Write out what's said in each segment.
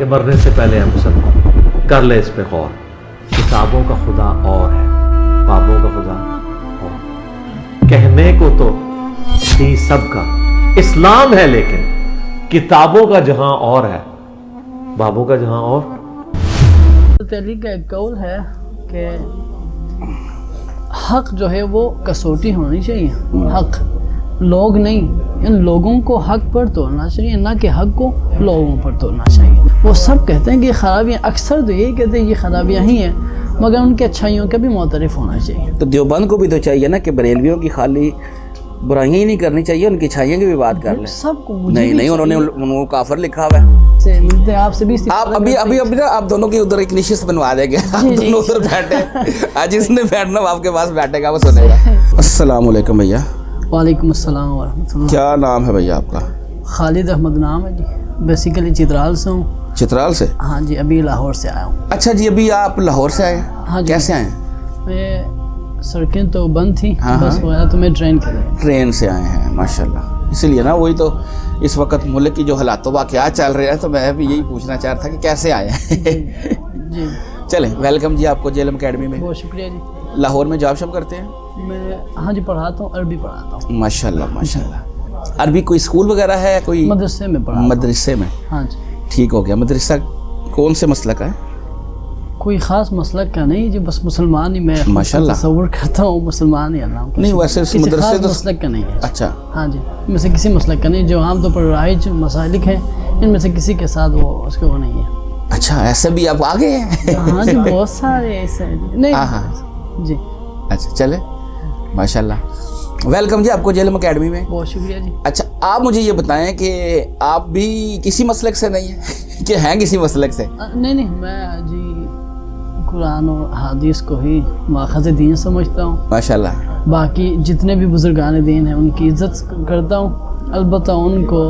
کہ مرنے سے پہلے ہم سب کر لے اس پہ غور. کتابوں کا خدا اور ہے, بابوں کا خدا اور. کہنے کو تو تھی سب کا اسلام ہے, لیکن کتابوں کا جہاں اور ہے, بابوں کا جہاں اور. علی کا ایک قول ہے کہ حق جو ہے وہ کسوٹی ہونی چاہیے. حق لوگ نہیں, ان لوگوں کو حق پر توڑنا چاہیے, نہ کہ حق کو لوگوں پر توڑنا چاہیے. وہ سب کہتے ہیں کہ یہ خرابیاں, اکثر تو یہی کہتے ہیں یہ خرابیاں ہی ہیں, مگر ان کی اچھائیوں کا بھی معترف ہونا چاہیے. تو دیوبند کو بھی تو چاہیے نا کہ بریلویوں کی خالی برائیاں ہی نہیں کرنی چاہیے, ان کی اچھائیوں کی بھی بات کر لیں. سب کو نہیں انہوں نے کافر لکھا ہوا ہے. ملتے ہیں آپ سے بھی, آپ ابھی نا آپ دونوں کی ادھر ایک نشست بنوا دیں گے, آپ دونوں ادھر بیٹھے, آج جس نے بیٹھنا وہ آپ کے پاس بیٹھے گا, وہ سنے گا. السلام علیکم بھیا. وعلیکم السلام ورحمۃ اللہ. کیا نام ہے بھیا آپ کا؟ خالد احمد نام ہے جی. بیسیکلی چترال سے ہوں. چترال سے؟ ہاں جی, ابھی لاہور سے آیا ہوں. اچھا جی, ابھی آپ لاہور سے آئے؟ ہاں جی. کیسے آئے؟ میں سڑکیں تو بند تھیں, بس وغیرہ تو میں ٹرین سے آئے ہیں. ماشاء اللہ. اسی لیے نا, وہی تو اس وقت ملک کی جو حالات و واقعات چل رہے ہیں, تو میں بھی یہی پوچھنا چاہ رہا تھا کہ کیسے آئے ہیں. جی چلیں, ویلکم جی آپ کو جیلم اکیڈمی میں. بہت شکریہ جی. لاہور میں جاب شب کرتے ہیں؟ میں ہاں جی پڑھاتا ہوں, عربی پڑھاتا ہوں. ماشاء اللہ ماشاء اللہ. عربی کوئی اسکول وغیرہ ہے کوئی؟ مدرسے میں پڑھاتا ہوں. مدرسے میں؟ ہاں جی. ٹھیک ہو گیا. مدرسہ کون سے مسلک کا ہے؟ کوئی خاص مسلک کا نہیں جی, بس مسلمان ہی میں ماشاءاللہ تصور کرتا ہوں, مسلمان ہی اللہ. نہیں ویسے مدرسے تو مسلک کا نہیں ہے. اچھا. ہاں جی, میں سے کسی مسلک کا نہیں, جو عام طور پر رائج مسالک ہیں ان میں سے کسی کے ساتھ وہ اس کے وہ نہیں ہے. اچھا, ایسے بھی آپ آگے ہیں؟ ہاں جی, بہت سارے ایسے نہیں. ہاں جی. اچھا چلے, ماشاء اللہ. ویلکم جی آپ کو جیلم اکیڈمی میں. بہت شکریہ جی. اچھا, آپ مجھے یہ بتائیں کہ آپ بھی کسی مسلک سے نہیں ہیں کہ ہیں کسی مسلک سے؟ نہیں, میں جی قرآن اور حدیث کو ہی ماخذ دین سمجھتا ہوں. ماشاء اللہ. باقی جتنے بھی بزرگان دین ہیں ان کی عزت کرتا ہوں, البتہ ان کو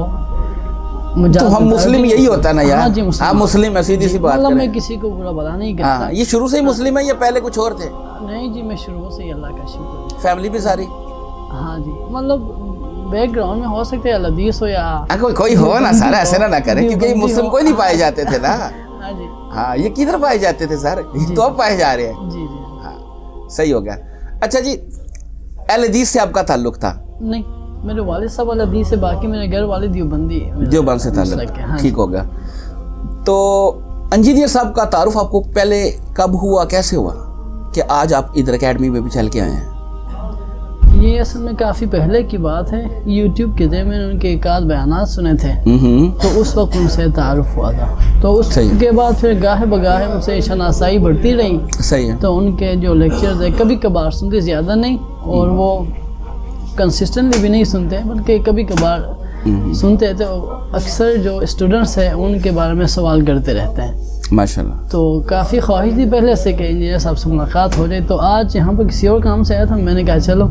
تو ہم مسلم یہی ہوتا ہے نا یار. ہاں جی, آپ مسلم ہے, سیدھی سی بات مطلب کریں. میں کسی کو برا بھلا نہیں کرتا. یہ شروع سے ہی مسلم ہے یا پہلے کچھ اور تھے؟ نہیں جی, میں شروع سے ہی, اللہ کا شکر. فیملی بھی ساری؟ ہاں جی, مطلب بیک گراؤنڈ میں ہو سکتے ہیں الحدیث ہو یا کوئی ہو نا سارا, ایسے نہ کریں, کیونکہ یہ مسلم کوئی نہیں پائے جاتے تھے نا. ہاں جی. ہاں, یہ کدھر پائے جاتے تھے سر, تو اب پائے جا رہے ہیں. جی جی. ہاں صحیح ہو گیا. اچھا جی, اہل حدیث سے آپ کا تعلق تھا؟ نہیں, میرے والد صاحب الحدیث سے, باقی میرے گھر والے دیوبندی ہے. دیوبند سے تعلق. ٹھیک ہو گیا. تو انجینئر صاحب کا تعارف آپ کو پہلے کب ہوا, کیسے ہوا کہ آج آپ ادھر اکیڈمی میں بھی چل کے آئے ہیں؟ یہ اصل میں کافی پہلے کی بات ہے. یوٹیوب کے ذریعے میں نے ان کے ایک آدھ بیانات سنے تھے, تو اس وقت ان سے تعارف ہوا تھا. تو اس کے بعد پھر گاہے بگاہے ان سے شناسائی بڑھتی رہی. صحیح ہے. تو ان کے جو لیکچرز ہیں کبھی کبھار سنتے, زیادہ نہیں, اور وہ کنسسٹنٹلی بھی نہیں سنتے, بلکہ کبھی کبھار سنتے. تو اکثر جو اسٹوڈنٹس ہیں ان کے بارے میں سوال کرتے رہتے ہیں. ماشاءاللہ. تو کافی خواہش تھی پہلے سے کہ انجینئر صاحب سے ملاقات ہو جائے. تو آج یہاں پر کسی اور کام سے آیا تھا, میں نے کہا چلو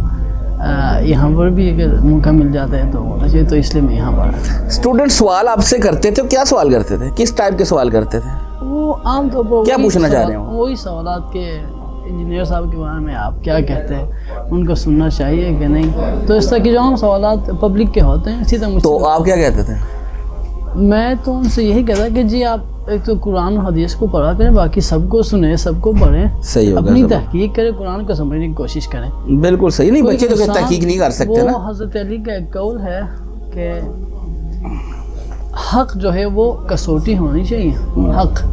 یہاں پر بھی اگر موقع مل جاتا ہے تو مجھے, تو اس لیے میں یہاں پر آیا. اسٹوڈنٹ سوال آپ سے کرتے تھے, کیا سوال کرتے تھے, کس ٹائپ کے سوال کرتے تھے؟ وہ عام طور پر کیا پوچھنا چاہ رہے ہیں؟ وہی سوالات کے انجینئر صاحب کے بارے میں آپ کیا کہتے ہیں, ان کو سننا چاہیے کہ نہیں. تو اس طرح کے جو عام سوالات پبلک کے ہوتے ہیں, اسی طرح تو آپ کیا کہتے تھے؟ میں تو ان سے یہی کہتا کہ جی آپ ایک تو قرآن و حدیث کو پڑھا کریں, باقی سب کو سنیں, سب کو پڑھیں, صحیح ہوگا, اپنی تحقیق کریں, قرآن کو سمجھنے کی کوشش کریں. بالکل صحیح. نہیں بچے تو تحقیق نہیں کر سکتے نا. وہ حضرت علی کا ایک قول ہے کہ حق جو ہے وہ کسوٹی ہونی چاہیے. حق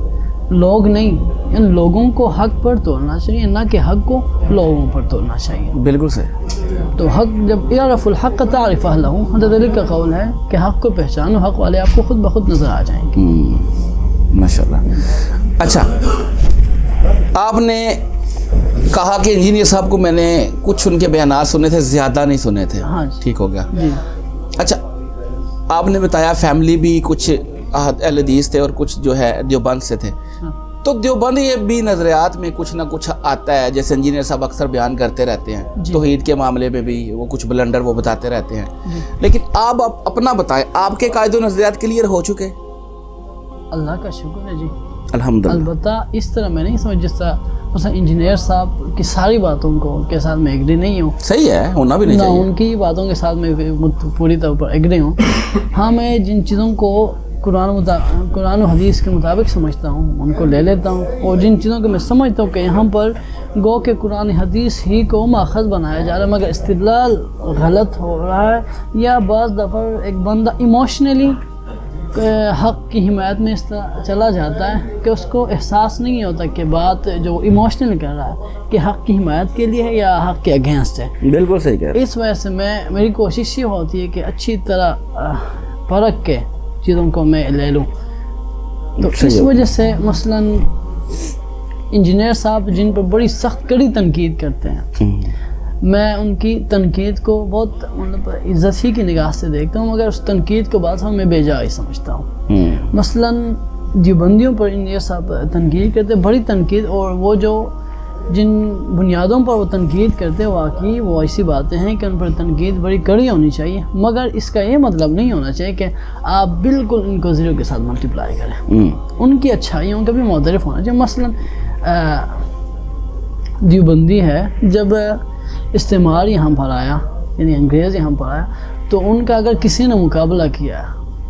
لوگ نہیں, ان لوگوں کو حق پر توڑنا چاہیے, نہ کہ حق کو لوگوں پر توڑنا چاہیے. بالکل صحیح. تو حق جب اعرف الحق تعرف اہلہ, حضرت علی کا قول ہے کہ حق کو پہچانو, حق والے آپ کو خود بخود نظر آ جائیں گے. ماشاءاللہ. اچھا, آپ نے کہا کہ انجینئر صاحب کو میں نے کچھ ان کے بیانات سنے تھے, زیادہ نہیں سنے تھے. ہاں جی. ٹھیک ہو گیا. جی. اچھا, آپ نے بتایا فیملی بھی کچھ اہل حدیث تھے اور کچھ جو ہے دیوبند سے تھے. تو دیوبند یہ بھی نظریات میں کچھ نہ کچھ آتا ہے, جیسے انجینئر صاحب اکثر بیان کرتے رہتے ہیں. توحید کے معاملے میں بھی وہ کچھ بلنڈر وہ بتاتے رہتے ہیں. لیکن آپ اپنا بتائیں, آپ کے قاعدے و نظریات کلیئر ہو چکے؟ اللہ کا شکر ہے جی, الحمدللہ. البتہ اس طرح میں نہیں سمجھ جس طرح مثلا انجینئر صاحب کی ساری باتوں کے ساتھ میں ایگری نہیں ہوں. صحیح ہے, ہونا بھی نہیں چاہیے. نہ ان کی باتوں کے ساتھ میں پوری طور پر ایگری ہوں. ہاں, میں جن چیزوں کو قرآن و حدیث کے مطابق سمجھتا ہوں ان کو لے لیتا ہوں، اور جن چیزوں کو میں سمجھتا ہوں کہ یہاں پر گو کہ قرآن حدیث ہی کو ماخذ بنایا جا رہا ہے مگر استدلال غلط ہو رہا ہے، یا بعض دفعہ ایک بندہ ایموشنلی حق کی حمایت میں اس طرح چلا جاتا ہے کہ اس کو احساس نہیں ہوتا کہ بات جو ایموشنل کر رہا ہے کہ حق کی حمایت کے لیے ہے یا حق کے اگینسٹ ہے۔ بالکل صحیح کہہ رہے ہیں۔ اس وجہ سے میری کوشش یہ ہوتی ہے کہ اچھی طرح پرکھ کے چیزوں کو میں لے لوں۔ تو اس وجہ سے مثلاً انجینئر صاحب جن پر بڑی سخت کڑی تنقید کرتے ہیں، میں ان کی تنقید کو بہت مطلب عزت ہی کی نگاہ سے دیکھتا ہوں، مگر اس تنقید کو بعض میں بے جا ہی سمجھتا ہوں۔ مثلاً دیوبندیوں پر انجینئر صاحب تنقید کرتے بڑی تنقید، اور وہ جو جن بنیادوں پر وہ تنقید کرتے واقعی وہ ایسی باتیں ہیں کہ ان پر تنقید بڑی کڑی ہونی چاہیے، مگر اس کا یہ مطلب نہیں ہونا چاہیے کہ آپ بالکل ان کو زیرو کے ساتھ ملٹیپلائی کریں۔ ان کی اچھائیوں کا بھی معترف ہونا چاہیے۔ مثلاً دیوبندی ہے، جب استعمار یہاں پر آیا یعنی انگریز یہاں پر آیا تو ان کا اگر کسی نے مقابلہ کیا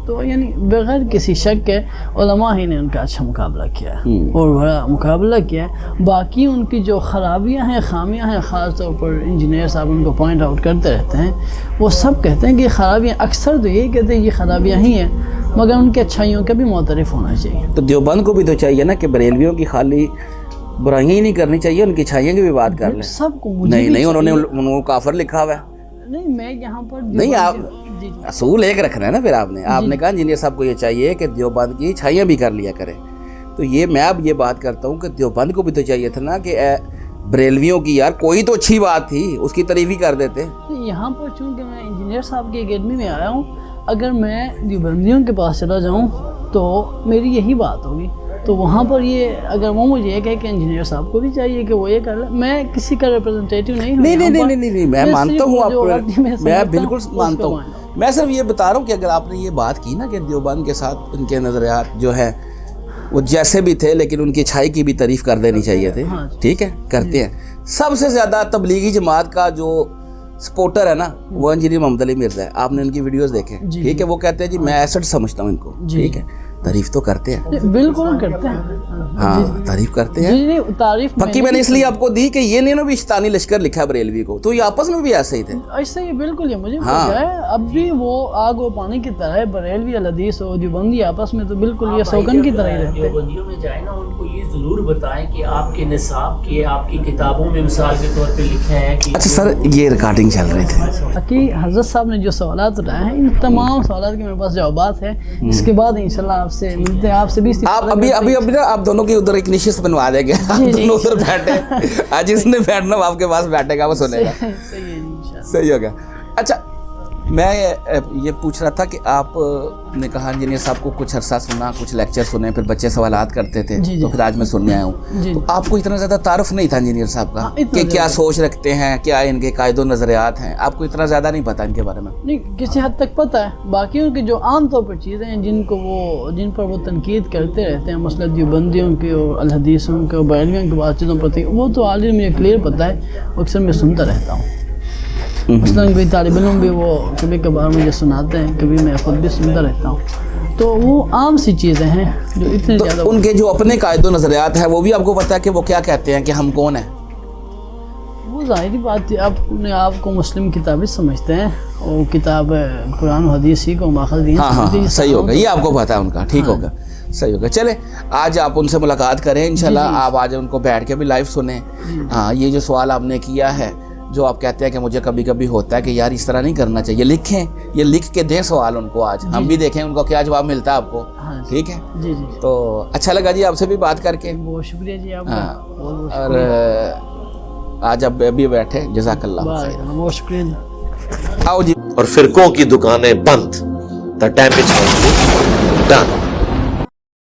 تو یعنی بغیر کسی شک کے علماء ہی نے ان کا اچھا مقابلہ کیا اور بڑا مقابلہ کیا ہے۔ باقی ان کی جو خرابیاں ہیں خامیاں ہیں، خاص طور پر انجینئر صاحب ان کو پوائنٹ آؤٹ کرتے رہتے ہیں، وہ سب کہتے ہیں کہ یہ خرابیاں، اکثر تو یہی کہتے ہیں یہ خرابیاں ہی ہیں، مگر ان کی اچھائیوں کا بھی معترف ہونا چاہیے۔ تو دیوبند کو بھی تو چاہیے نا کہ بریلویوں کی خالی برائیاں ہی نہیں کرنی چاہیے، ان کی اچھائیوں کی بھی بات کر لیں۔ سب کو مجھے نہیں انہوں نے ان کو کافر لکھا ہوا ہے۔ نہیں، میں یہاں پر نہیں، آپ اصول ایک رکھنا ہے نا، پھر آپ نے کہا انجینئر صاحب کو یہ چاہیے کہ دیوبند کی چھائیاں بھی کر لیا کریں، تو یہ میں اب یہ بات کرتا ہوں کہ دیوبند کو بھی تو چاہیے تھا نا کہ بریلویوں کی یار کوئی تو اچھی بات تھی، اس کی تعریف ہی کر دیتے۔ یہاں پر چونکہ میں انجینئر صاحب کی اکیڈمی میں آیا ہوں، اگر میں دیوبندیوں کے پاس چلا جاؤں تو میری یہی بات ہوگی، تو وہاں پر یہ اگر وہ مجھے یہ کہے کہ انجینئر صاحب کو بھی چاہیے کہ وہ یہ کر لیں، میں کسی کا ریپرزنٹیٹیو نہیں ہوں۔ نہیں، میں مانتا ہوں آپ، میں بالکل مانتا ہوں، میں صرف یہ بتا رہا ہوں کہ اگر آپ نے یہ بات کی نا کہ دیوبند کے ساتھ ان کے نظریات جو ہیں وہ جیسے بھی تھے لیکن ان کی اچھائی کی بھی تعریف کر دینی چاہیے تھے، ٹھیک ہے، کرتے ہیں۔ سب سے زیادہ تبلیغی جماعت کا جو سپورٹر ہے نا وہ انجینئر محمد علی مرزا ہے، آپ نے ان کی ویڈیوز دیکھیں، ٹھیک ہے، وہ کہتے ہیں جی میں ایسٹ سمجھتا ہوں ان کو، ٹھیک ہے، تعریف تو کرتے ہیں، بالکل کرتے ہیں، ہاں تعریف کرتے ہیں۔ تعریف پکی میں نے اس لیے آپ کو دی کہ یہ نہیں نا بھی شیطانی لشکر لکھا بریلوی کو، تو یہ آپس میں بھی ایسے ہی تھے، ایسے ہی بالکل، یہ مجھے پتا ہے، اب بھی وہ آگ و پانی کی طرح ہے، بریلوی الحدیث اور دیوبندی آپس میں تو بالکل یہ سوگن کی طرح ہی رہتے ہیں۔ دیوبندیوں میں جائیں نا ان کو یہ ضرور بتائیں کہ آپ کے نصاب کے آپ کی کتابوں میں مثال کے طور پہ لکھا ہے کہ اچھا سر یہ ریکارڈنگ چل رہی تھی باقی حضرت صاحب نے جو سوالات اٹھائے ہیں ان تمام سوالات کے میرے پاس جوابات ہیں، اس کے بعد انشاءاللہ آپ سے ملتے ہیں، آپ سے بھی آپ ابھی نا آپ دونوں کی ادھر ایک نشست بنوا دیں گے، آپ دونوں ادھر بیٹھے، آج جس نے بیٹھنا وہ آپ کے پاس بیٹھے گا، وہ سنے گا، صحیح ہوگا۔ اچھا میں یہ پوچھ رہا تھا کہ آپ نے کہا انجینئر صاحب کو کچھ عرصہ سنا، کچھ لیکچر سنے، پھر بچے سوالات کرتے تھے، تو پھر آج میں سننے آیا ہوں، تو آپ کو اتنا زیادہ تعارف نہیں تھا انجینئر صاحب کا کہ کیا سوچ رکھتے ہیں، کیا ان کے قائد و نظریات ہیں، آپ کو اتنا زیادہ نہیں پتا ان کے بارے میں؟ نہیں، کسی حد تک پتہ ہے، باقی ان کی جو عام طور پر چیزیں ہیں جن پر وہ تنقید کرتے رہتے ہیں، مثلا دیوبندیوں کے اور الحدیثوں کے اور بریلویوں کے بعض چیزوں پر، وہ تو آلریڈی مجھے کلیئر پتہ ہے، اکثر میں سنتا رہتا ہوں۔ مثلاً کوئی طالب علم بھی وہ کبھی کبھار مجھے سناتے ہیں، کبھی میں خود بھی سنتا رہتا ہوں، تو وہ عام سی چیزیں ہیں جو اتنے زیادہ۔ ان کے جو اپنے قائد و نظریات ہیں وہ بھی آپ کو پتہ ہے کہ وہ کیا کہتے ہیں کہ ہم کون ہیں؟ وہ ظاہری بات ہے، آپ کو مسلم کتابیں سمجھتے ہیں، اور کتاب قرآن و حدیث ہی کو ماخذ دی، ہاں صحیح ہوگا، یہ آپ کو پتہ ہے ان کا، ٹھیک ہوگا، صحیح ہوگا۔ چلے آج آپ ان سے ملاقات کریں انشاءاللہ، آپ آج ان کو بیٹھ کے بھی لائیو سنیں۔ ہاں یہ جو سوال آپ نے کیا ہے، جو آپ کہتے ہیں کہ مجھے کبھی کبھی ہوتا ہے کہ یار اس طرح نہیں کرنا چاہیے، لکھیں، یہ لکھ کے دیں سوال ان کو، آج ہم بھی دیکھیں ان کو کیا جواب ملتا ہے آپ کو، ٹھیک ہے؟ جی، تو اچھا لگا جی آپ سے بھی بات کر کے، بہت شکریہ جی آپ کا، اور آج اب ابھی بیٹھے، جزاک اللہ خیر، بہت شکریہ جی۔ آؤ جی۔ اور فرقوں کی دکانیں بند، the damage has been done۔